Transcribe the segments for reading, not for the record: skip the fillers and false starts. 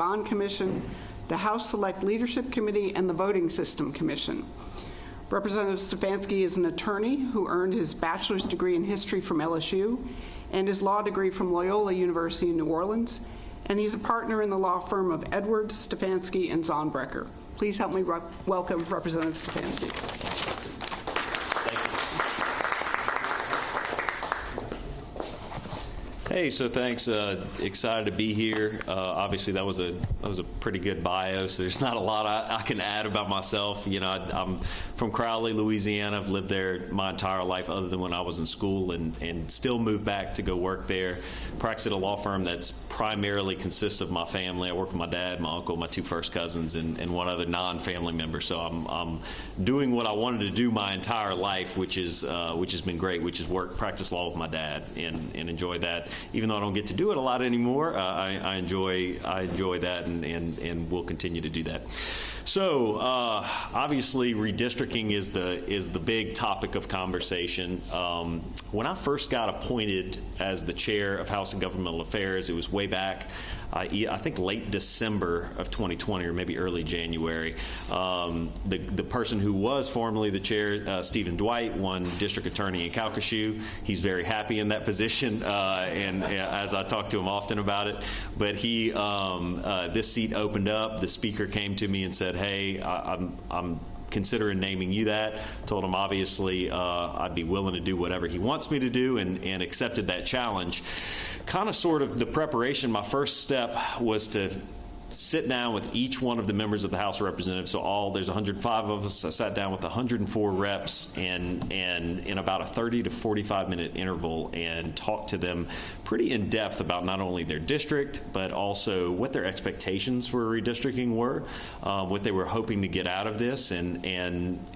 Bond Commission, the House Select Leadership Committee, and the Voting System Commission. Representative Stefanski is an attorney who earned his bachelor's degree in history from LSU and his law degree from Loyola University in New Orleans, and he's a partner in the law firm of Edwards, Stefanski, and Zonbrecker. Please help me welcome Representative Stefanski. Hey, so thanks. Excited to be here. Obviously, that was a pretty good bio. So there's not a lot I can add about myself. You know, I'm from Crowley, Louisiana. I've lived there my entire life, other than when I was in school, and still moved back to go work there. Practice at a law firm that's primarily consists of my family. I work with my dad, my uncle, my two first cousins, and one other non-family member. So I'm doing what I wanted to do my entire life, which has been great, which is practice law with my dad, and enjoy that. Even though I don't get to do it a lot anymore, I enjoy that, and will continue to do that. So obviously, redistricting is the big topic of conversation. When I first got appointed as the chair of House and Governmental Affairs, it was way back, I think late December of 2020 or maybe early January. The person who was formerly the chair, Stephen Dwight, won district attorney in Calcasieu. He's very happy in that position, and as I talk to him often about it. But he, this seat opened up. The speaker came to me and said, "Hey, I'm considering naming you that." Told him obviously I'd be willing to do whatever he wants me to do, and accepted that challenge. Kind of sort of the preparation, my first step was to sit down with each one of the members of the House of Representatives. So there's 105 of us. I sat down with 104 reps and in about a 30 to 45 minute interval and talked to them pretty in depth about not only their district, but also what their expectations for redistricting were, what they were hoping to get out of this, and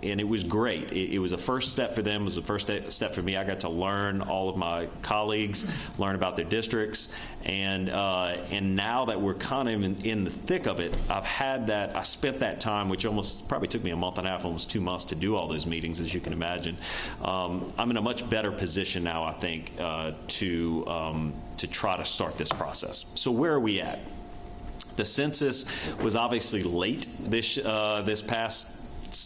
it was great. It was a first step for them. It was a first step for me. I got to learn all of my colleagues, learn about their districts, and now that we're kind of in the thick of it, I spent that time, which probably took me a month and a half, almost 2 months to do all those meetings, as you can imagine. I'm in a much better position now, I think, to try to start this process. So where are we at? The census was obviously late this past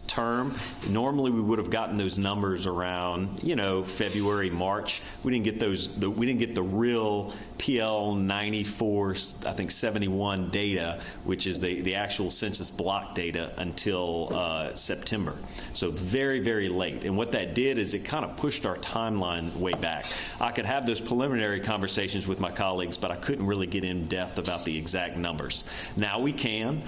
term. Normally we would have gotten those numbers around, February, March. We didn't get we didn't get the real PL 94, I think 71 data, which is the actual census block data, until September. So very, very late. And what that did is it kind of pushed our timeline way back. I could have those preliminary conversations with my colleagues, but I couldn't really get in depth about the exact numbers. Now we can.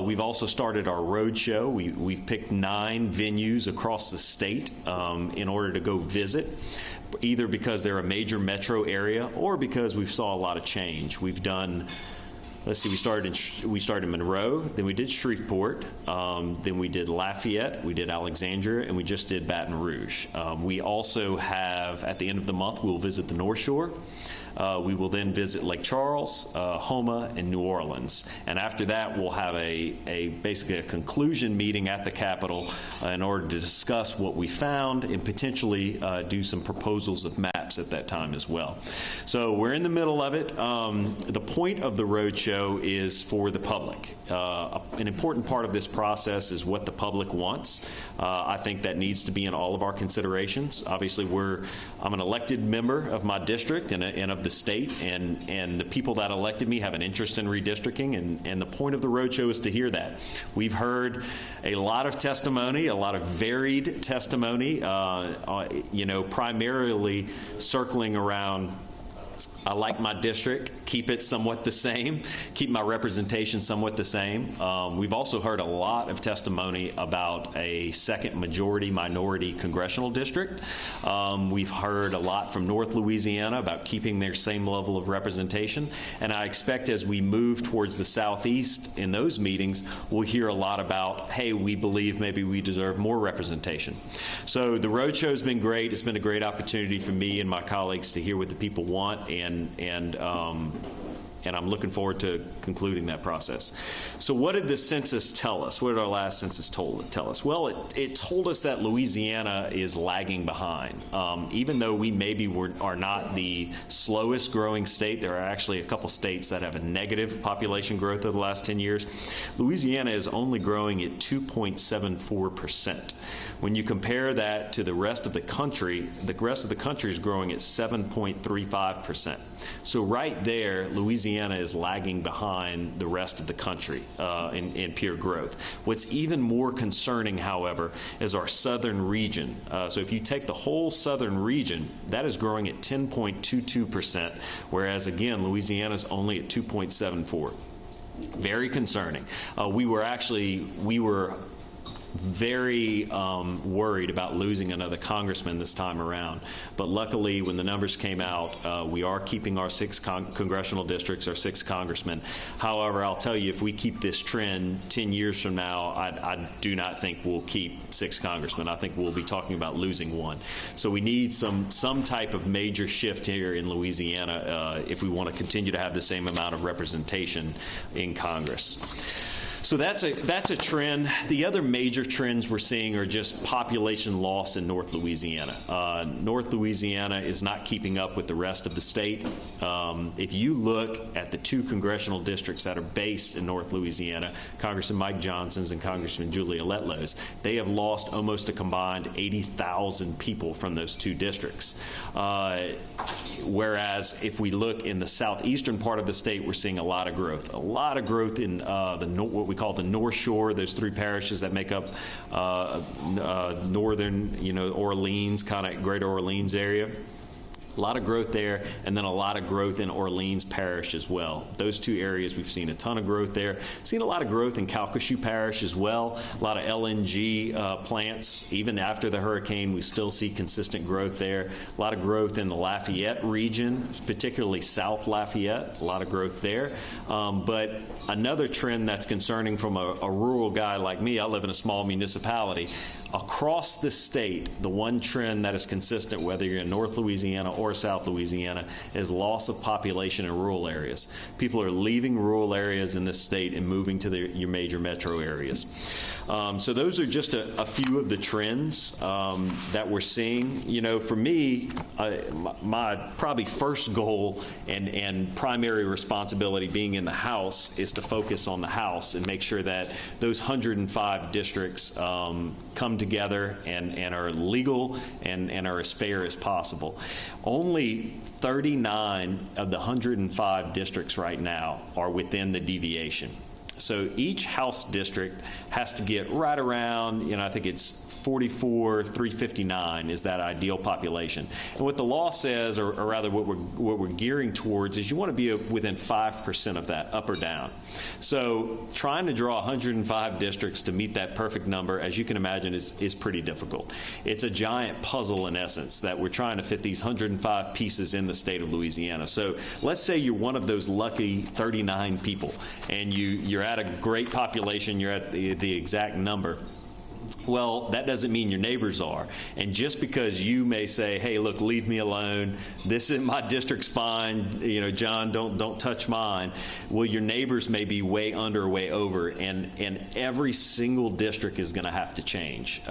We've also started our road show. We've picked 9 venues across the state in order to go visit, either because they're a major metro area or because we saw a lot of change. We've done, let's see, we started in Monroe, then we did Shreveport, then we did Lafayette, we did Alexandria, and we just did Baton Rouge. We also have, at the end of the month, we'll visit the North Shore. We will then visit Lake Charles, Houma, and New Orleans. And after that, we'll have basically a conclusion meeting at the Capitol in order to discuss what we found and potentially do some proposals of maps at that time as well. So we're in the middle of it. The point of the roadshow is for the public. An important part of this process is what the public wants. I think that needs to be in all of our considerations. Obviously, I'm an elected member of my district and of the state, and the people that elected me have an interest in redistricting, and the point of the roadshow is to hear that. We've heard a lot of testimony, a lot of varied testimony, primarily circling around, I like my district, keep it somewhat the same, keep my representation somewhat the same. We've also heard a lot of testimony about a second majority minority congressional district. We've heard a lot from North Louisiana about keeping their same level of representation. And I expect as we move towards the Southeast in those meetings, we'll hear a lot about, hey, we believe maybe we deserve more representation. So the roadshow's been great. It's been a great opportunity for me and my colleagues to hear what the people want, and and I'm looking forward to concluding that process. So what did the census tell us? What did our last census tell us? Well, it told us that Louisiana is lagging behind. Even though we maybe are not the slowest growing state, there are actually a couple states that have a negative population growth over the last 10 years. Louisiana is only growing at 2.74%. When you compare that to the rest of the country is growing at 7.35%. So right there, Louisiana is lagging behind the rest of the country in pure growth. What's even more concerning, however, is our southern region. So if you take the whole southern region, that is growing at 10.22%, whereas again, Louisiana is only at 2.74. Very concerning. We were very worried about losing another congressman this time around. But luckily, when the numbers came out, we are keeping our 6 congressional districts, our 6 congressmen. However, I'll tell you, if we keep this trend 10 years from now, I do not think we'll keep 6 congressmen. I think we'll be talking about losing 1. So we need some type of major shift here in Louisiana if we want to continue to have the same amount of representation in Congress. So that's a trend. The other major trends we're seeing are just population loss in North Louisiana. North Louisiana is not keeping up with the rest of the state. If you look at the 2 congressional districts that are based in North Louisiana, Congressman Mike Johnson's and Congressman Julia Letlow's, they have lost almost a combined 80,000 people from those 2 districts. Whereas if we look in the southeastern part of the state, we're seeing a lot of growth. A lot of growth in what we call the North Shore, those 3 parishes that make up northern, Orleans, kind of greater Orleans area. A lot of growth there, and then a lot of growth in Orleans Parish as well. Those 2 areas, we've seen a ton of growth there. Seen a lot of growth in Calcasieu Parish as well. A lot of LNG plants. Even after the hurricane, we still see consistent growth there. A lot of growth in the Lafayette region, particularly South Lafayette. A lot of growth there. But another trend that's concerning from a rural guy like me, I live in a small municipality. Across the state, the one trend that is consistent, whether you're in North Louisiana or South Louisiana, is loss of population in rural areas. People are leaving rural areas in this state and moving to your major metro areas. So those are just a few of the trends that we're seeing. For me, my probably first goal and primary responsibility being in the House is to focus on the House and make sure that those 105 districts come together and are legal and are as fair as possible. Only 39 of the 105 districts right now are within the deviation. So each House district has to get right around, I think it's 44,359 is that ideal population. And what the law says, or rather what we're gearing towards, is you want to be within 5% of that, up or down. So trying to draw 105 districts to meet that perfect number, as you can imagine, is pretty difficult. It's a giant puzzle in essence that we're trying to fit these 105 pieces in the state of Louisiana. So let's say you're one of those lucky 39 people, and you're at a great population, you're at the exact number. Well, that doesn't mean your neighbors are. And just because you may say, hey, look, leave me alone, this is my district's fine, John, don't touch mine. Well, your neighbors may be way under or way over, and every single district is going to have to change.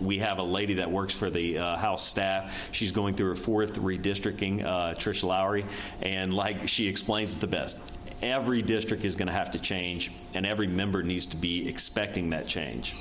We have a lady that works for the House staff. She's going through her 4th redistricting, Trish Lowry, and like she explains it the best. Every district is going to have to change, and every member needs to be expecting that change.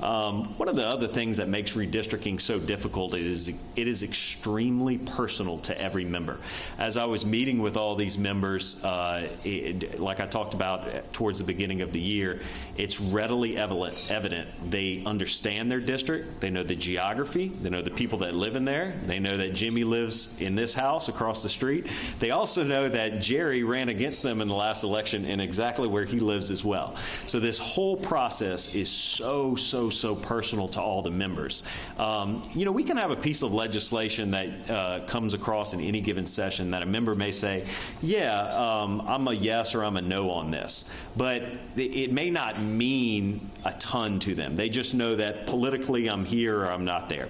One of the other things that makes redistricting so difficult is it is extremely personal to every member. As I was meeting with all these members, like I talked about towards the beginning of the year, it's readily evident they understand their district, they know the geography, they know the people that live in there, they know that Jimmy lives in this house across the street. They also know that Jerry ran against them in the last election and exactly where he lives as well. So this whole process is so so personal to all the members. We can have a piece of legislation that comes across in any given session that a member may say, I'm a yes or I'm a no on this. But it may not mean a ton to them. They just know that politically I'm here or I'm not there.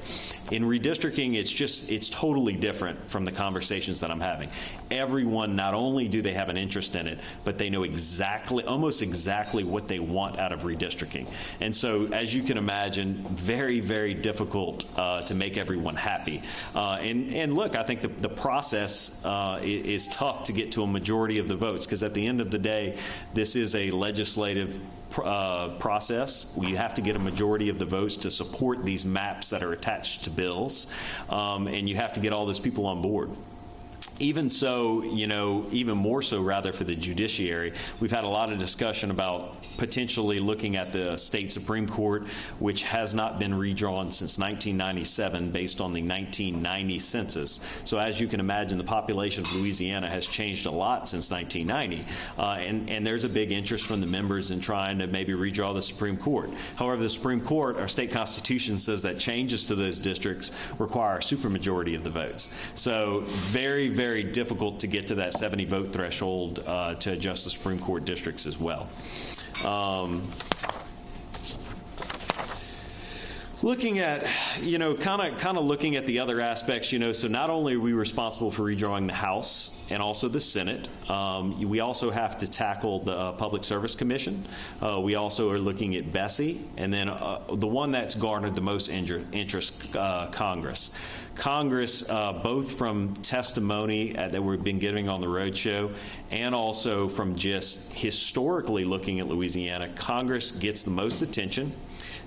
In redistricting, it's totally different from the conversations that I'm having. Everyone, not only do they have an interest in it, but they know almost exactly what they want out of redistricting. And so, as you can imagine, very, very difficult to make everyone happy. And look, I think the process is tough to get to a majority of the votes, because at the end of the day, this is a legislative process. You have to get a majority of the votes to support these maps that are attached to bills, and you have to get all those people on board. Even so, even more so rather for the judiciary, we've had a lot of discussion about potentially looking at the state Supreme Court, which has not been redrawn since 1997 based on the 1990 census. So as you can imagine, the population of Louisiana has changed a lot since 1990, and there's a big interest from the members in trying to maybe redraw the Supreme Court. However, the Supreme Court, our state constitution says that changes to those districts require a supermajority of the votes. So very, very difficult to get to that 70 vote threshold to adjust the Supreme Court districts as well. Looking at, kind of looking at the other aspects, so not only are we responsible for redrawing the House and also the Senate, we also have to tackle the Public Service Commission. We also are looking at Bessie, and then the one that's garnered the most interest, Congress. Congress, both from testimony that we've been giving on the roadshow and also from just historically looking at Louisiana, Congress gets the most attention.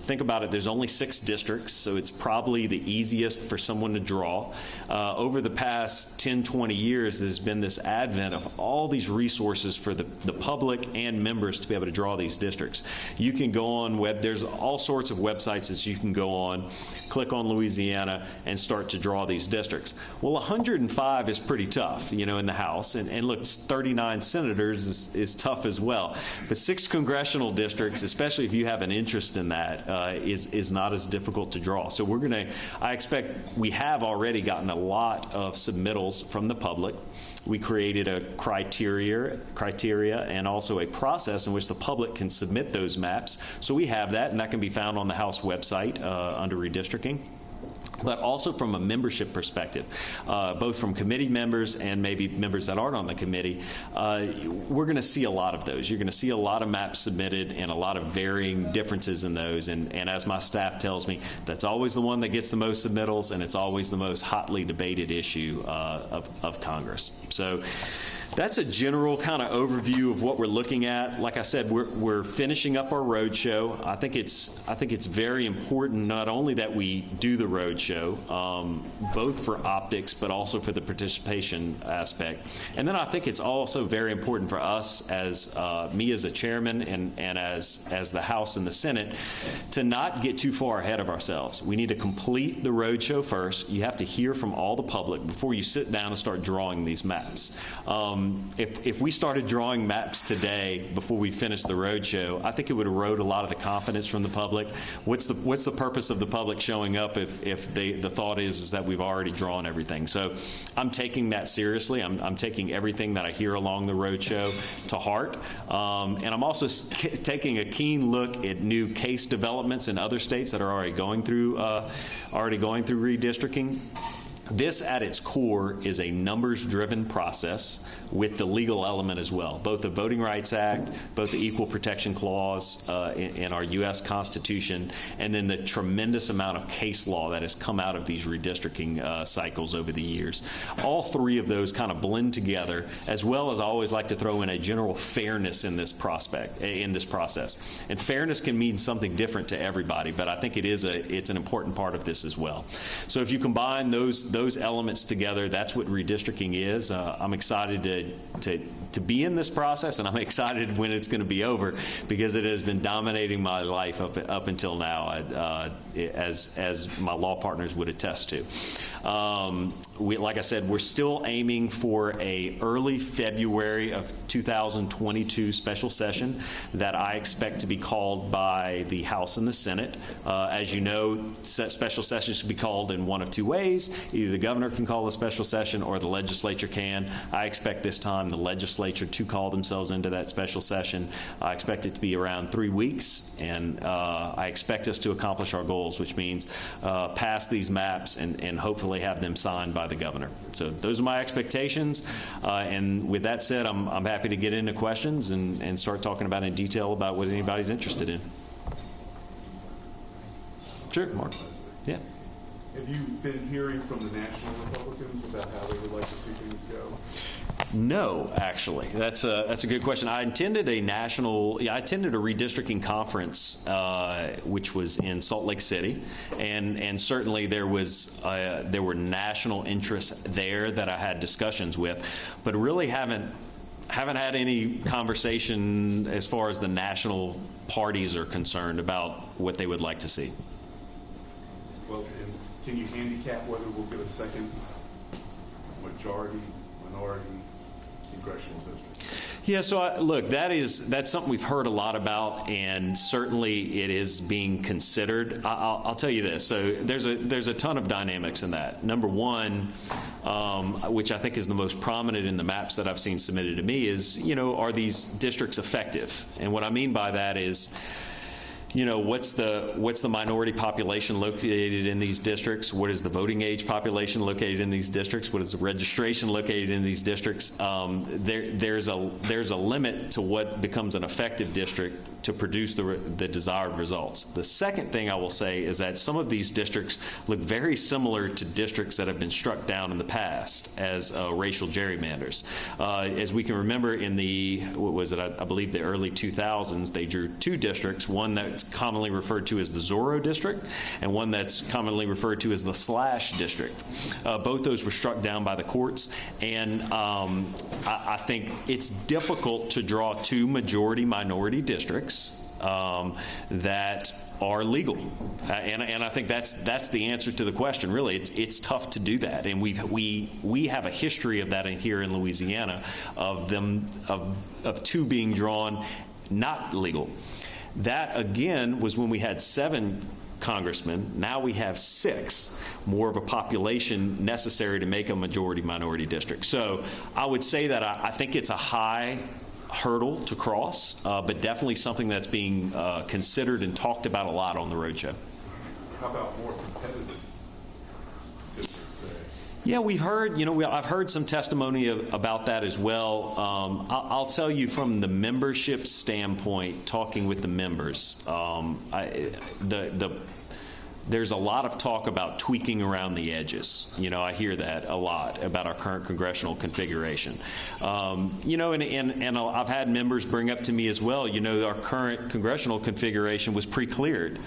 Think about it, there's only 6 districts, so it's probably the easiest for someone to draw. Over the past 10, 20 years, there's been this advent of all these resources for the public and members to be able to draw these districts. You can go on there's all sorts of websites that you can go on, click on Louisiana, and start to draw these districts. Well, 105 is pretty tough, in the House, and look, 39 senators is tough as well. But 6 congressional districts, especially if you have an interest in that, is not as difficult to draw. So I expect we have already gotten a lot of submittals from the public. We created a criteria and also a process in which the public can submit those maps. So we have that, and that can be found on the House website under redistricting. But also from a membership perspective, both from committee members and maybe members that aren't on the committee, we're going to see a lot of those. You're going to see a lot of maps submitted and a lot of varying differences in those. And as my staff tells me, that's always the one that gets the most submittals, and it's always the most hotly debated issue of Congress. So that's a general kind of overview of what we're looking at. Like I said, we're finishing up our roadshow. I think it's very important not only that we do the roadshow, both for optics but also for the participation aspect. And then I think it's also very important for us, as me as a chairman and as the House and the Senate, to not get too far ahead of ourselves. We need to complete the roadshow first. You have to hear from all the public before you sit down and start drawing these maps. If we started drawing maps today before we finished the roadshow, I think it would erode a lot of the confidence from the public. What's the purpose of the public showing up if the thought is that we've already drawn everything? So I'm taking that seriously. I'm taking everything that I hear along the roadshow to heart, and I'm also taking a keen look at new case developments in other states that are already going through redistricting. This, at its core, is a numbers-driven process with the legal element as well, both the Voting Rights Act, both the Equal Protection Clause in our U.S. Constitution, and then the tremendous amount of case law that has come out of these redistricting cycles over the years. All 3 of those kind of blend together, as well as I always like to throw in a general fairness in this process. And fairness can mean something different to everybody, but I think it's an important part of this as well. So if you combine those elements together, that's what redistricting is. I'm excited to to be in this process, and I'm excited when it's going to be over, because it has been dominating my life up until now, as my law partners would attest to. Like I said, we're still aiming for a early February of 2022 special session that I expect to be called by the House and the Senate. As you know, special sessions can be called in one of two ways. Either the governor can call a special session or the legislature can. I expect this time the legislature to call themselves into that special session. I expect it to be around 3 weeks, and I expect us to accomplish our goals, which means pass these maps and hopefully have them signed by the governor. So those are my expectations. And with that said, I'm happy to get into questions and start talking about in detail about what anybody's interested in. Sure, Mark. Yeah. Have you been hearing from the national Republicans about how they would like to see things go? No, actually, that's a good question. I attended a redistricting conference, which was in Salt Lake City, and certainly there were national interests there that I had discussions with, but really haven't had any conversation as far as the national parties are concerned about what they would like to see. Well, and can you handicap whether we'll get a second majority, minority congressional district? Yeah, so look, that's something we've heard a lot about, and certainly it is being considered. I'll tell you this. So there's a ton of dynamics in that. Number one, which I think is the most prominent in the maps that I've seen submitted to me, is, are these districts effective? And what I mean by that is, what's the minority population located in these districts? What is the voting age population located in these districts? What is the registration located in these districts? There's a limit to what becomes an effective district to produce the desired results. The second thing I will say is that some of these districts look very similar to districts that have been struck down in the past as racial gerrymanders. As we can remember in I believe the early 2000s, they drew two districts, one that's commonly referred to as the Zorro district and one that's commonly referred to as the Slash district. Both those were struck down by the courts, and I think it's difficult to draw two majority-minority districts that are legal, and I think that's the answer to the question. Really, it's tough to do that, and we have a history of that here in Louisiana, of two being drawn not legal. That again was when we had 7 congressmen. Now we have 6, more of a population necessary to make a majority-minority district. So I would say that I think it's a high hurdle to cross, but definitely something that's being considered and talked about a lot on the roadshow. How about more competitive districts? Yeah, we've heard, I've heard some testimony about that as well. I'll tell you from the membership standpoint, talking with the members, there's a lot of talk about tweaking around the edges. I hear that a lot about our current congressional configuration. And I've had members bring up to me as well, our current congressional configuration was pre-cleared,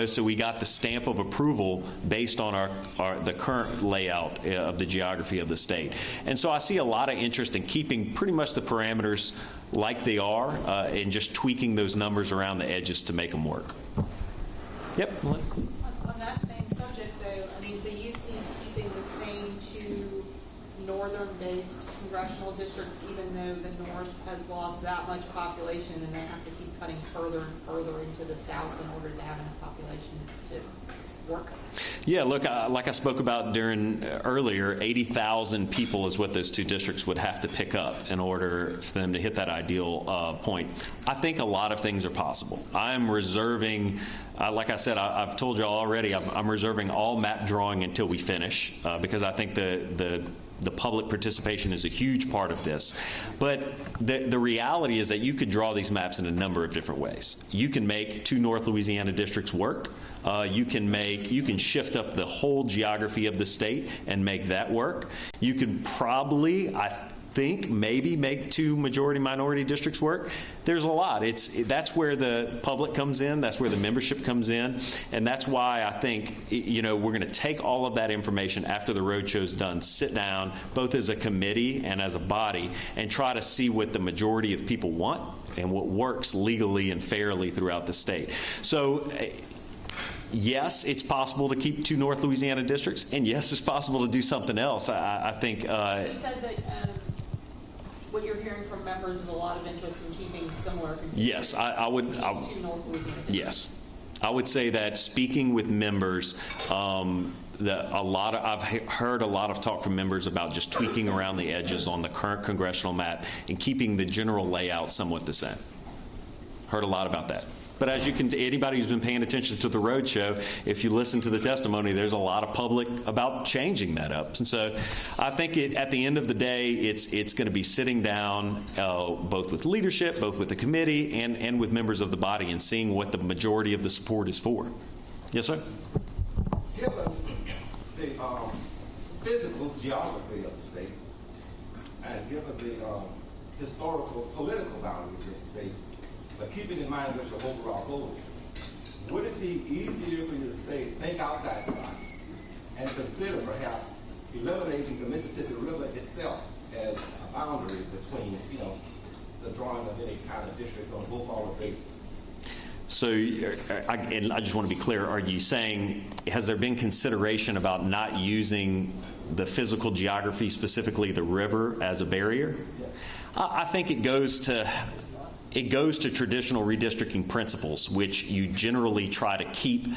so we got the stamp of approval based on the current layout of the geography of the state. And so I see a lot of interest in keeping pretty much the parameters like they are, and just tweaking those numbers around the edges to make them work. Yep. On that same subject, though, so you see keeping the same 2 northern-based congressional districts, even though the North has lost that much population, and they have to keep cutting further and further into the South in order to have enough population to work. Yeah, look, like I spoke about earlier, 80,000 people is what those 2 districts would have to pick up in order for them to hit that ideal point. I think a lot of things are possible. I'm reserving, like I said, I've told you all already, I'm reserving all map drawing until we finish, because I think the public participation is a huge part of this. But the reality is that you could draw these maps in a number of different ways. You can make 2 North Louisiana districts work. You can shift up the whole geography of the state and make that work. You can probably, think maybe make 2 majority-minority districts work. There's a lot. That's where the public comes in. That's where the membership comes in. And that's why I think, we're going to take all of that information after the roadshow's done, sit down, both as a committee and as a body, and try to see what the majority of people want and what works legally and fairly throughout the state. So, yes, it's possible to keep 2 North Louisiana districts, and yes, it's possible to do something else. I think. You said that what you're hearing from members is a lot of interest in keeping similar. Yes, I would. 2 North Louisiana districts. Yes, I would say that speaking with members. I've heard a lot of talk from members about just tweaking around the edges on the current congressional map and keeping the general layout somewhat the same. Heard a lot about that. But as you can, anybody who's been paying attention to the roadshow, if you listen to the testimony, there's a lot of public about changing that up. And so I think at the end of the day, it's going to be sitting down both with leadership, both with the committee, and with members of the body and seeing what the majority of the support is for. Yes, sir? Given the physical geography of the state and given the historical political boundaries of the state, but keeping in mind what your overall goal is, would it be easier for you to say, think outside the box and consider perhaps eliminating the Mississippi River itself as a boundary between, the drawing of any kind of districts on a go-forward basis? So, and I just want to be clear, are you saying, has there been consideration about not using the physical geography, specifically the river, as a barrier? Yeah. I think it goes to traditional redistricting principles, which you generally try to keep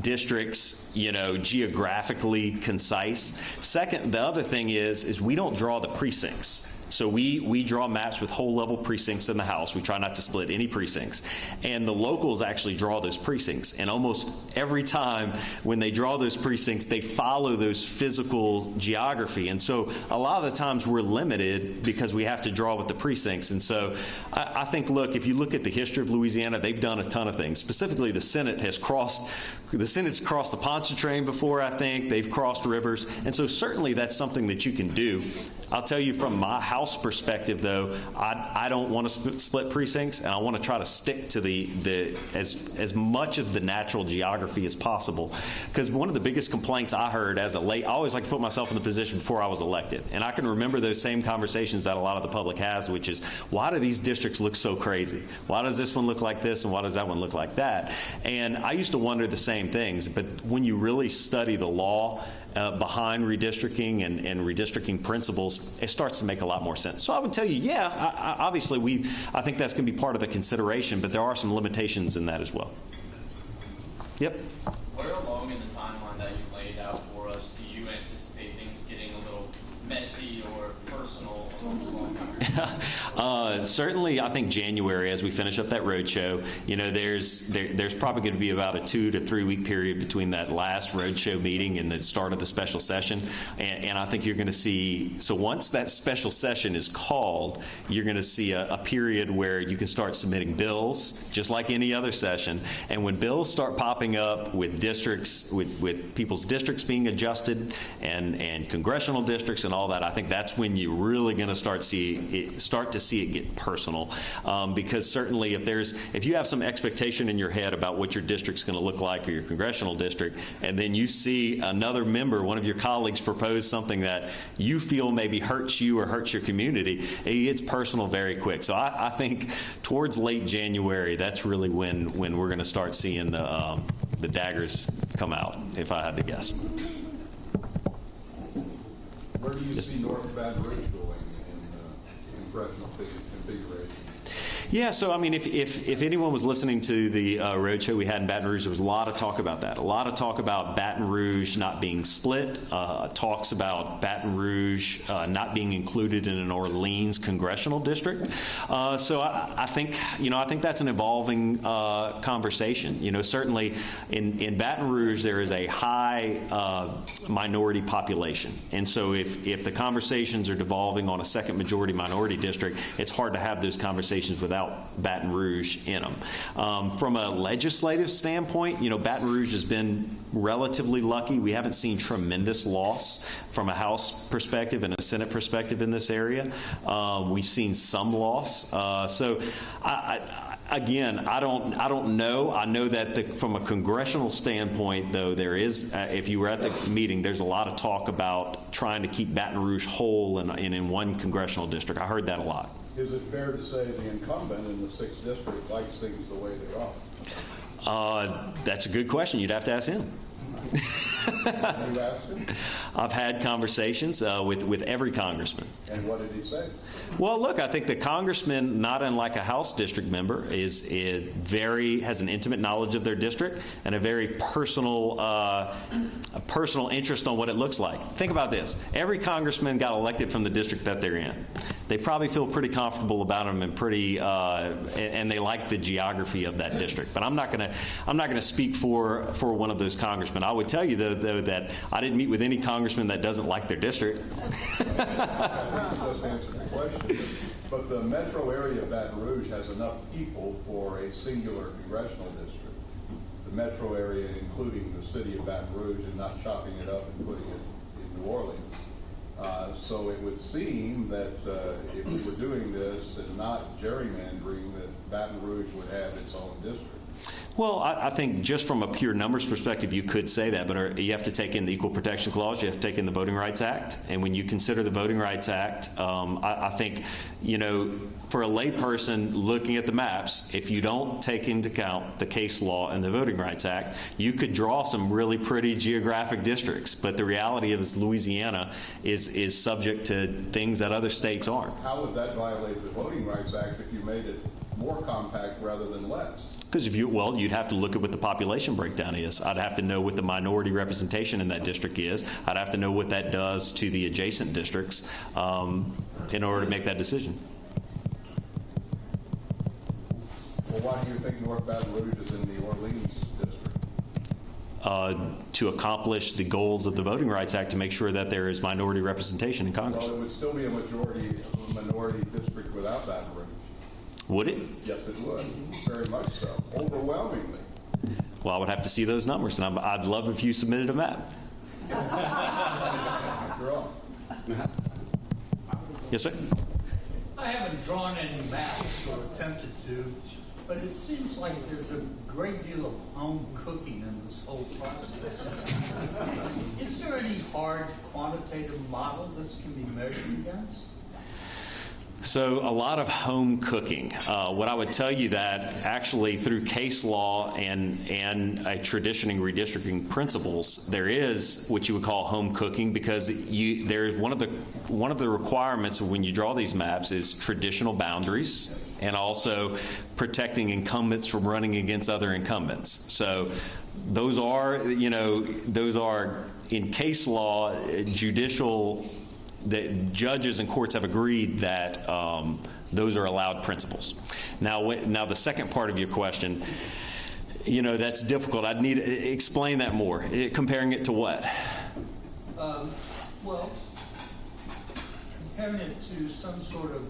districts, geographically concise. Second, the other thing is we don't draw the precincts. So we draw maps with whole level precincts in the House. We try not to split any precincts. And the locals actually draw those precincts. And almost every time when they draw those precincts, they follow those physical geography. And so a lot of the times we're limited because we have to draw with the precincts. And so I think, look, if you look at the history of Louisiana, they've done a ton of things. Specifically, the Senate's crossed the Pontchartrain before, I think. They've crossed rivers. And so certainly that's something that you can do. I'll tell you from my House perspective, though, I don't want to split precincts, and I want to try to stick to as much of the natural geography as possible. Because one of the biggest complaints I heard I always like to put myself in the position before I was elected, and I can remember those same conversations that a lot of the public has, which is, why do these districts look so crazy? Why does this one look like this, and why does that one look like that? And I used to wonder the same things, but when you really study the law behind redistricting and redistricting principles, it starts to make a lot more sense. So I would tell you, obviously I think that's going to be part of the consideration, but there are some limitations in that as well. Yep. Where along in the timeline that you laid out for us do you anticipate things getting a little messy or personal along the lines? Certainly, I think January, as we finish up that roadshow, there's probably going to be about a 2 to 3 week period between that last roadshow meeting and the start of the special session. And I think you're going to see, so once that special session is called, you're going to see a period where you can start submitting bills, just like any other session. And when bills start popping up with districts, with people's districts being adjusted and congressional districts and all that, I think that's when you're really going to start to see it get personal, because certainly if you have some expectation in your head about what your district's going to look like, or your congressional district, and then you see another member, one of your colleagues, propose something that you feel maybe hurts you or hurts your community, it gets personal very quick. So I think towards late January, that's really when we're going to start seeing the daggers come out, if I had to guess. Where do you see North Baton Rouge going in present configuration? Yeah, so I mean, if anyone was listening to the roadshow we had in Baton Rouge, there was a lot of talk about that. A lot of talk about Baton Rouge not being split, talks about Baton Rouge not being included in an Orleans congressional district. So I think that's an evolving conversation. Certainly in Baton Rouge there is a high minority population, and so if the conversations are devolving on a second majority minority district, it's hard to have those conversations without without Baton Rouge in them. From a legislative standpoint, Baton Rouge has been relatively lucky. We haven't seen tremendous loss from a House perspective and a Senate perspective in this area. We've seen some loss. So again, I don't know. I know that from a congressional standpoint, though, there is, if you were at the meeting, there's a lot of talk about trying to keep Baton Rouge whole and in one congressional district. I heard that a lot. Is it fair to say the incumbent in the 6th district likes things the way they are? That's a good question. You'd have to ask him. Have you asked him? I've had conversations with every congressman. And what did he say? Well, look, I think the congressman, not unlike a House district member, has an intimate knowledge of their district and a very personal interest on what it looks like. Think about this: every congressman got elected from the district that they're in. They probably feel pretty comfortable about them and they like the geography of that district. But I'm not gonna speak for one of those congressmen. I would tell you though that I didn't meet with any congressman that doesn't like their district. Just answered the question. But the metro area of Baton Rouge has enough people for a singular congressional district. The metro area, including the city of Baton Rouge, and not chopping it up and putting it in New Orleans. So it would seem that if we were doing this and not gerrymandering, that Baton Rouge would have its own district. Well, I think just from a pure numbers perspective, you could say that, but you have to take in the Equal Protection Clause, you have to take in the Voting Rights Act, and when you consider the Voting Rights Act, I think, for a layperson looking at the maps, if you don't take into account the case law and the Voting Rights Act, you could draw some really pretty geographic districts, but the reality is Louisiana is subject to things that other states aren't. How would that violate the Voting Rights Act if you made it more compact rather than less? Because you'd have to look at what the population breakdown is. I'd have to know what the minority representation in that district is. I'd have to know what that does to the adjacent districts in order to make that decision. Well, why do you think North Baton Rouge is in the Orleans district? To accomplish the goals of the Voting Rights Act, to make sure that there is minority representation in Congress. Well, it would still be a minority district without Baton Rouge. Would it? Yes, it would. Very much so. Overwhelmingly. Well, I would have to see those numbers, and I'd love if you submitted a map. You're on. Yes, sir? I haven't drawn any maps or attempted to, but it seems like there's a great deal of home cooking in this whole process. Is there any hard quantitative model this can be measured against? So a lot of home cooking. What I would tell you that actually through case law and a traditioning redistricting principles, there is what you would call home cooking, because there's one of the requirements when you draw these maps is traditional boundaries and also protecting incumbents from running against other incumbents. So those are in case law, judicial. The judges and courts have agreed that those are allowed principles. Now the second part of your question, that's difficult. I'd need to explain that more. Comparing it to what? Well, comparing it to some sort of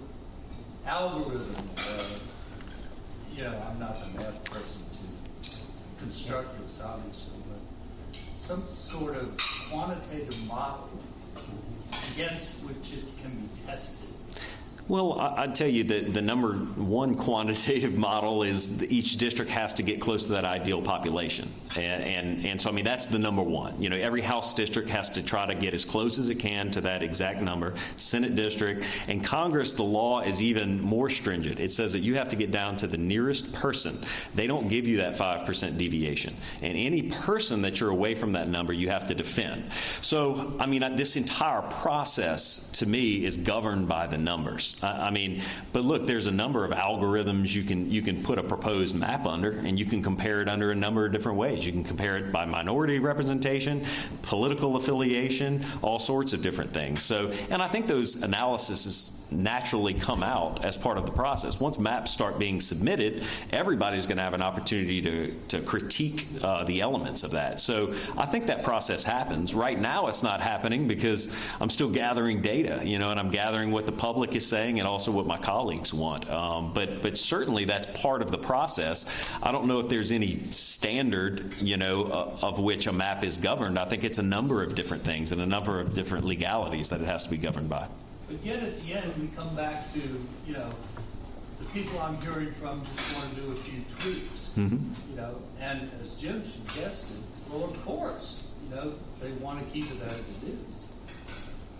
algorithm. I'm not the math person to construct this, obviously, but some sort of quantitative model against which it can be tested. Well, I'd tell you that the number one quantitative model is each district has to get close to that ideal population. And so, that's the number one. Every House district has to try to get as close as it can to that exact number. Senate district. And Congress, the law is even more stringent. It says that you have to get down to the nearest person. They don't give you that 5% deviation. And any person that you're away from that number, you have to defend. So, this entire process, to me, is governed by the numbers. But look, there's a number of algorithms you can put a proposed map under, and you can compare it under a number of different ways. You can compare it by minority representation, political affiliation, all sorts of different things. So, and I think those analyses naturally come out as part of the process. Once maps start being submitted, everybody's going to have an opportunity to critique the elements of that. So I think that process happens. Right now it's not happening because I'm still gathering data, and I'm gathering what the public is saying. saying and also what my colleagues want. But certainly that's part of the process. I don't know if there's any standard, of which a map is governed. I think it's a number of different things and a number of different legalities that it has to be governed by. But yet at the end, we come back to, the people I'm hearing from just want to do a few tweaks, and as Jim suggested, well, of course, they want to keep it as it is.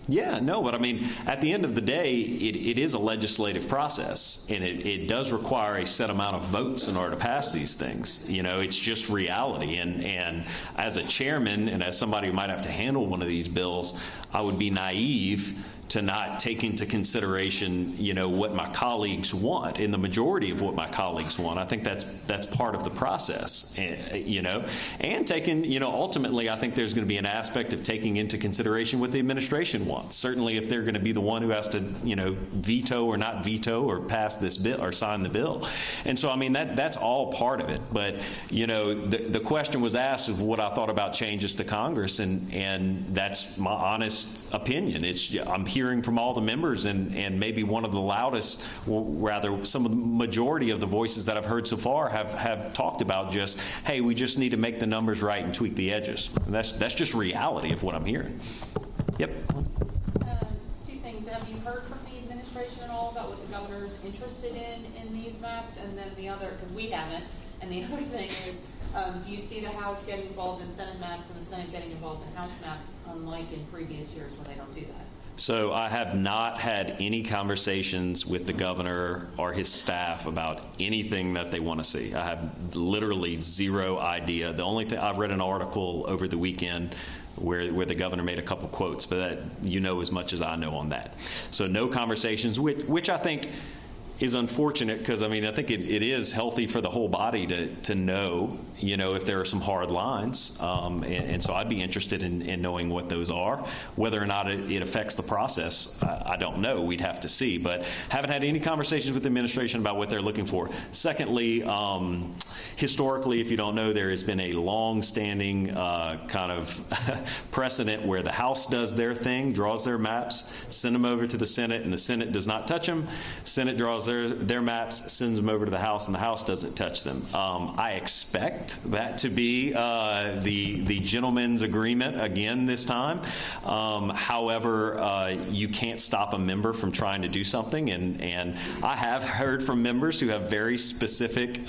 Yeah, no, but I mean, at the end of the day, it is a legislative process, and it does require a set amount of votes in order to pass these things. It's just reality. And as a chairman and as somebody who might have to handle one of these bills, I would be naive to not take into consideration, what my colleagues want, and the majority of what my colleagues want. I think that's part of the process, and taking, ultimately, I think there's going to be an aspect of taking into consideration what the administration wants. Certainly, if they're going to be the one who has to, veto or not veto or pass this bill or sign the bill. And so, I mean, that's all part of it. But, the question was asked of what I thought about changes to Congress, and that's my honest opinion. I'm hearing from all the members, and maybe one of the loudest, or rather some of the majority of the voices that I've heard so far have talked about just, hey, we just need to make the numbers right and tweak the edges. And that's just reality of what I'm hearing. Yep. Two things. Have you heard from the administration at all about what the governor's interested in these maps? And then the other, because we haven't, and the other thing is, do you see the House getting involved in Senate maps and the Senate getting involved in House maps, unlike in previous years when they don't do that? So I have not had any conversations with the governor or his staff about anything that they want to see. I have literally zero idea. The only thing, I've read an article over the weekend where the governor made a couple quotes, but that, as much as I know on that. So no conversations, which I think is unfortunate, because I think it is healthy for the whole body to know, if there are some hard lines, and so I'd be interested in knowing what those are. Whether or not it affects the process, I don't know. We'd have to see, but haven't had any conversations with the administration about what they're looking for. Secondly, historically, if you don't know, there has been a long-standing kind of precedent where the House does their thing, draws their maps, send them over to the Senate, and the Senate does not touch them. Senate draws their maps, sends them over to the House, and the House doesn't touch them. I expect that to be the gentleman's agreement again this time. However, you can't stop a member from trying to do something, and I have heard from members who have very specific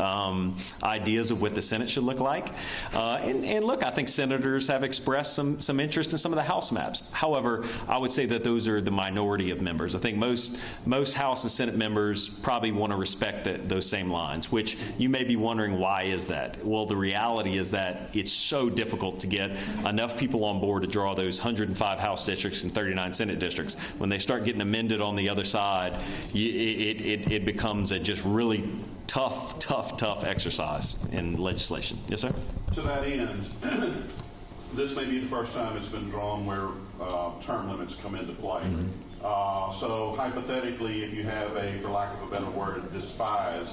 ideas of what the Senate should look like. And look, I think senators have expressed some interest in some of the House maps. However, I would say that those are the minority of members. I think most House and Senate members probably want to respect those same lines, which you may be wondering, why is that? Well, the reality is that it's so difficult to get enough people on board to draw those 105 House districts and 39 Senate districts. When they start getting amended on the other side, it becomes a just really tough exercise in legislation. Yes, sir? To that end, this may be the first time it's been drawn where term limits come into play. So hypothetically, if you have for lack of a better word, despised,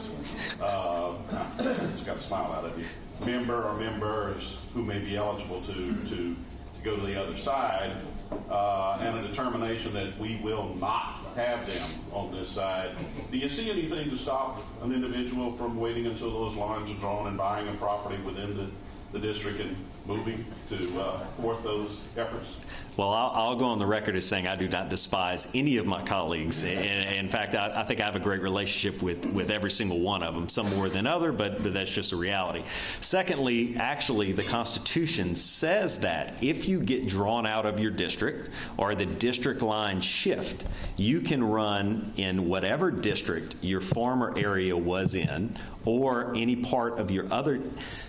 it's got a smile out of you, member or members who may be eligible to go to the other side, and a determination that we will not have them on this side, do you see anything to stop an individual from waiting until those lines are drawn and buying a property within the district and moving to thwart those efforts? Well, I'll go on the record as saying I do not despise any of my colleagues. And in fact, I think I have a great relationship with every single one of them, some more than other, but that's just a reality. Secondly, actually, the Constitution says that if you get drawn out of your district or the district lines shift, you can run in whatever district your former area was in or any part of your other.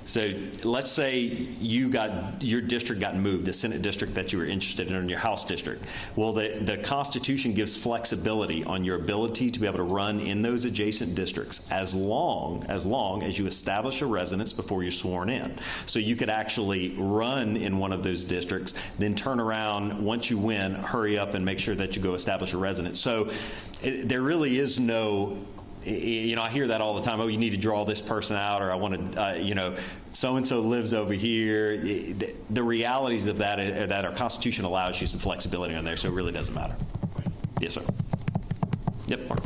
So let's say your district got moved, the Senate district that you were interested in your House district. Well, the Constitution gives flexibility on your ability to be able to run in those adjacent districts as long as you establish a residence before you're sworn in. So you could actually run in one of those districts, then turn around once you win, hurry up and make sure that you go establish a residence. So there really is no, I hear that all the time. Oh, you need to draw this person out, or I want to, so-and-so lives over here. The realities of that are that our Constitution allows you some flexibility on there, so it really doesn't matter. Yes, sir. Yep, Mark.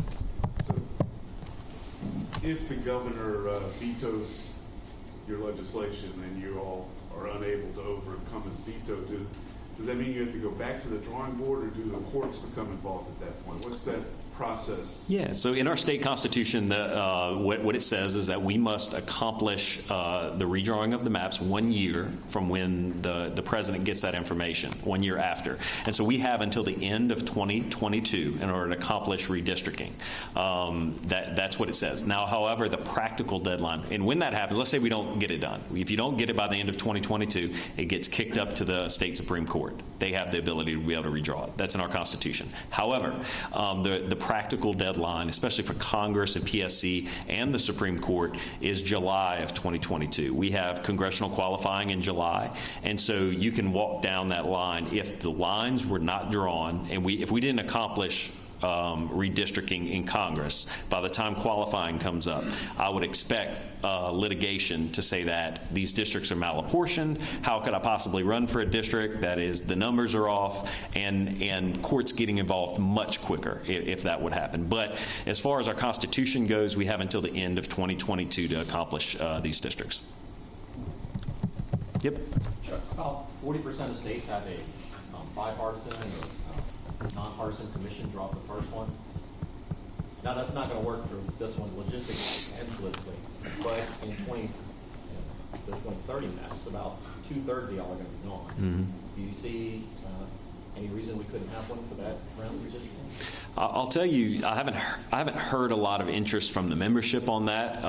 If the governor vetoes your legislation and you all are unable to overcome his veto, does that mean you have to go back to the drawing board, or do the courts become involved at that point? What's that process? Yeah, so in our state constitution, what it says is that we must accomplish the redrawing of the maps 1 year from when the president gets that information, 1 year after. And so we have until the end of 2022 in order to accomplish redistricting. That's what it says. Now, however, the practical deadline, and when that happens, let's say we don't get it done. If you don't get it by the end of 2022, it gets kicked up to the state Supreme Court. They have the ability to be able to redraw it. That's in our Constitution. However, the practical deadline, especially for Congress and PSC and the Supreme Court, is July of 2022. We have congressional qualifying in July, and so you can walk down that line. If the lines were not drawn, and if we didn't accomplish redistricting in Congress, by the time qualifying comes up, I would expect litigation to say that these districts are malapportioned. How could I possibly run for a district? That is, the numbers are off, and courts getting involved much quicker if that would happen. But as far as our Constitution goes, we have until the end of 2022 to accomplish these districts. Yep. Sure. About 40% of states have a bipartisan or nonpartisan commission draw up the first one. Now that's not going to work for this one logistically and politically, but in the 2030 maps, about 2/3 of y'all are going to be gone. Mm-hmm. Do you see any reason we couldn't have one for that round of redistricting? I'll tell you, I haven't heard a lot of interest from the membership on that.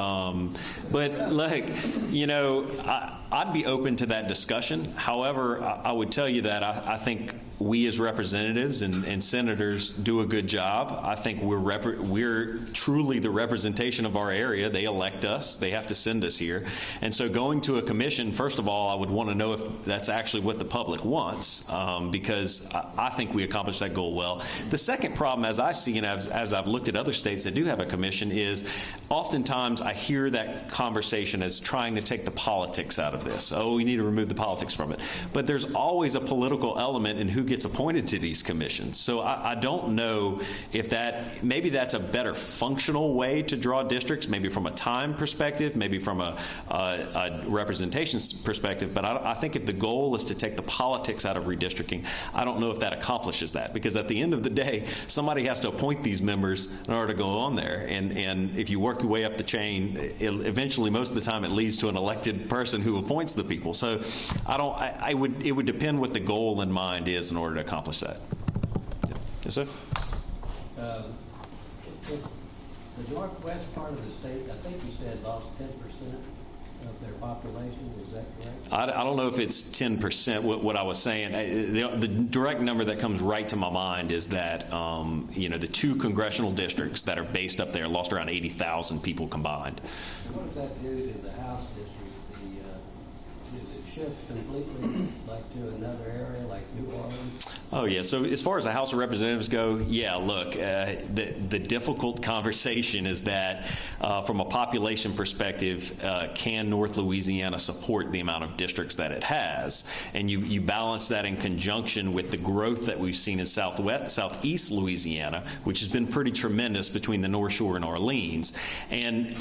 But like, I'd be open to that discussion. However, I would tell you that I think we as representatives and senators do a good job. I think we're truly the representation of our area. They elect us. They have to send us here. And so going to a commission, first of all, I would want to know if that's actually what the public wants, because I think we accomplished that goal well. The second problem, as I've seen, as I've looked at other states that do have a commission, is oftentimes I hear that conversation as trying to take the politics out of this. Oh, we need to remove the politics from it. But there's always a political element in who gets appointed to these commissions. So I don't know if maybe that's a better functional way to draw districts, maybe from a time perspective, maybe from a representation perspective. But I think if the goal is to take the politics out of redistricting, I don't know if that accomplishes that, because at the end of the day, somebody has to appoint these members in order to go on there. And if you work your way up the chain, eventually, most of the time, it leads to an elected person who appoints the people. So it would depend what the goal in mind is in order to accomplish that. Yes, sir? The northwest part of the state, I think you said, lost 10% of their population. Is that correct? I don't know if it's 10%. What I was saying, the direct number that comes right to my mind is that the 2 congressional districts that are based up there lost around 80,000 people combined. What does that do to the House districts? Does it shift completely, like to another area, like New Orleans? Oh, yeah. So as far as the House of Representatives go, yeah, look, the difficult conversation is that from a population perspective, can North Louisiana support the amount of districts that it has? And you balance that in conjunction with the growth that we've seen in southeast Louisiana, which has been pretty tremendous between the North Shore and Orleans. And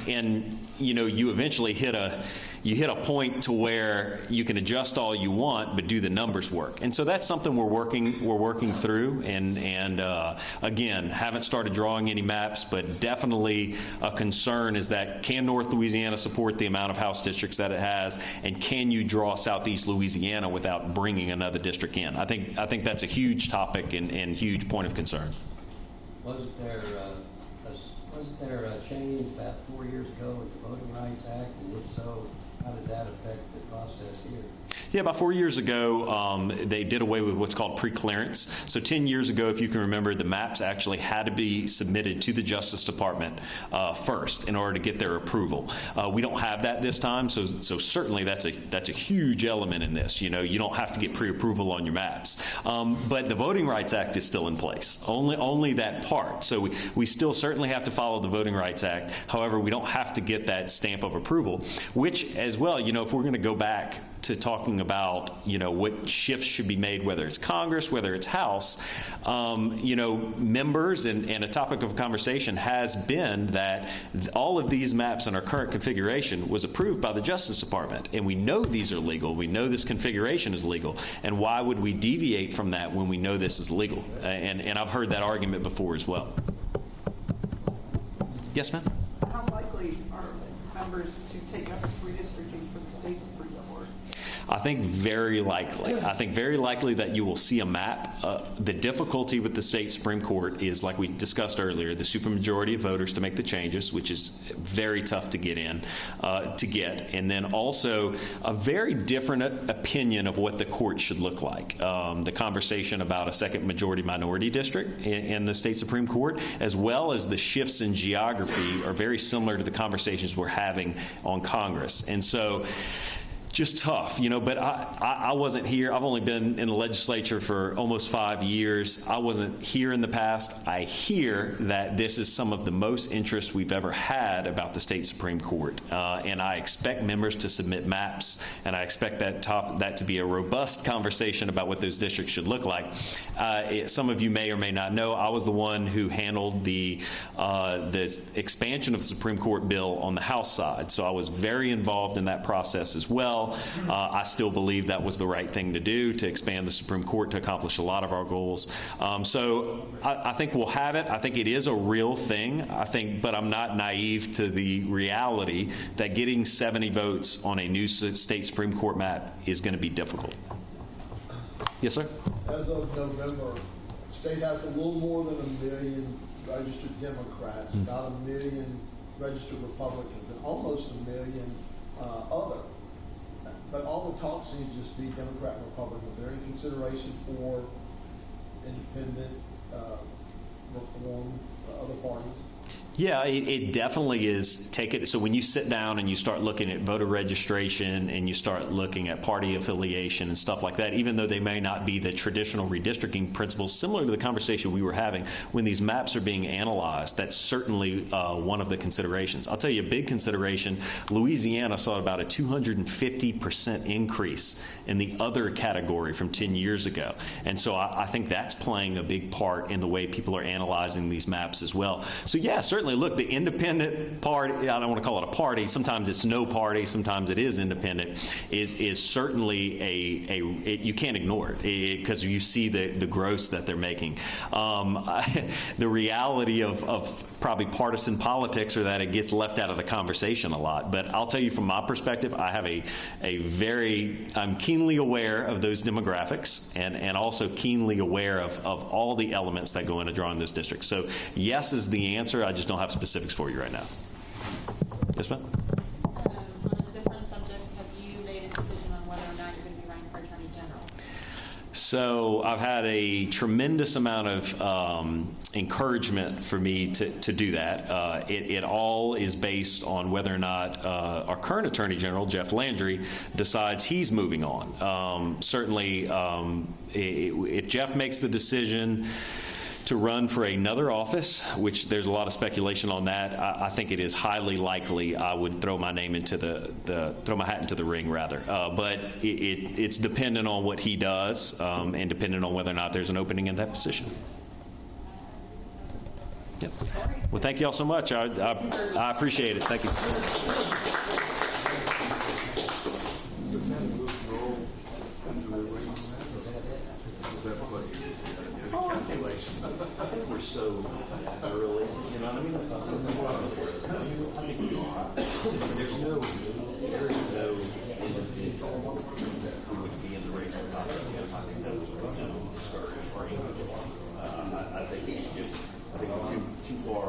you eventually hit a point to where you can adjust all you want, but do the numbers work? And so that's something we're working through. And again, haven't started drawing any maps, but definitely a concern is that can North Louisiana support the amount of House districts that it has, and can you draw Southeast Louisiana without bringing another district in? I think that's a huge topic and huge point of concern. Wasn't there a change about 4 years ago with the Voting Rights Act, and if so, how did that affect the process here? Yeah, about 4 years ago, they did away with what's called pre-clearance. So 10 years ago, if you can remember, the maps actually had to be submitted to the Justice Department first in order to get their approval. We don't have that this time, so certainly that's a huge element in this. You don't have to get pre-approval on your maps. But the Voting Rights Act is still in place, only that part. So we still certainly have to follow the Voting Rights Act. However, we don't have to get that stamp of approval, which as well, if we're going to go back to talking about, you know, what shifts should be made, whether it's Congress, whether it's House, you know, members and a topic of conversation has been that all of these maps in our current configuration was approved by the Justice Department, and we know these are legal. We know this configuration is legal, and why would we deviate from that when we know this is legal? And I've heard that argument before as well. Yes, ma'am. How likely are members to take up redistricting for the state Supreme Court? I think very likely. I think very likely that you will see a map. The difficulty with the state Supreme Court is, like we discussed earlier, the supermajority of voters to make the changes, which is very tough to get in, and then also a very different opinion of what the court should look like. The conversation about a second majority minority district in the state Supreme Court, as well as the shifts in geography, are very similar to the conversations we're having on Congress. And so, just tough, you know, but I wasn't here. I've only been in the legislature for almost 5 years. I wasn't here in the past. I hear that this is some of the most interest we've ever had about the state Supreme Court. And I expect members to submit maps, and I expect that to be a robust conversation about what those districts should look like. Some of you may or may not know, I was the one who handled the expansion of the Supreme Court bill on the House side. So I was very involved in that process as well. I still believe that was the right thing to do, to expand the Supreme Court to accomplish a lot of our goals. So I think we'll have it. I think it is a real thing. But I'm not naive to the reality that getting 70 votes on a new state Supreme Court map is going to be difficult. Yes, sir? As of November, the state has a little more than 1 million registered Democrats, about 1 million registered Republicans, and almost 1 million other. But all the talk seems to just be Democrat and Republican. Is there any consideration for independent reform, other parties? Yeah, it definitely is. So when you sit down and you start looking at voter registration and you start looking at party affiliation and stuff like that, even though they may not be the traditional redistricting principles, similar to the conversation we were having, when these maps are being analyzed, that's certainly one of the considerations. I'll tell you a big consideration. Louisiana saw about a 250% increase in the other category from 10 years ago. And so I think that's playing a big part in the way people are analyzing these maps as well. So yeah, certainly. Look, the independent party, I don't want to call it a party, sometimes it's no party, sometimes it is independent, is certainly you can't ignore it because you see the growth that they're making. The reality of probably partisan politics are that it gets left out of the conversation a lot. But I'll tell you from my perspective, I have I'm keenly aware of those demographics and also keenly aware of all the elements that go into drawing those districts. So yes is the answer. I just don't have specifics for you right now. Yes, ma'am? On a different subject, have you made a decision on whether or not you're going to be running for Attorney General? So I've had a tremendous amount of encouragement for me to do that. It all is based on whether or not our current Attorney General, Jeff Landry, decides he's moving on. Certainly, if Jeff makes the decision to run for another office, which there's a lot of speculation on that, I think it is highly likely I would throw my name into throw my hat into the ring, rather. But it's dependent on what he does and dependent on whether or not there's an opening in that position. Yep. Well, thank you all so much. I appreciate it. Thank you. I think we're so early, you know what I mean? There's no